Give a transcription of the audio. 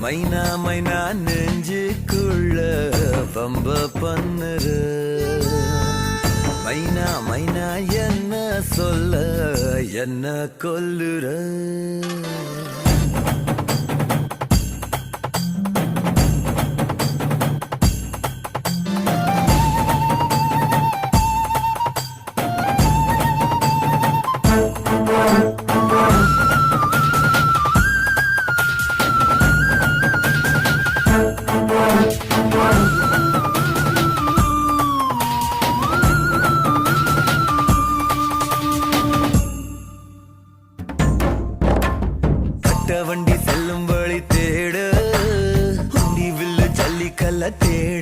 மைனா மைனா நெஞ்சுக்குள்ள பம்ப பண்ணுற மைனா மைனா என்ன சொல்ல என்ன கொல்லுற வண்டி செல்லும் வழி தேட உண்டி வில்லு ஜல்லிக்கல்ல தேட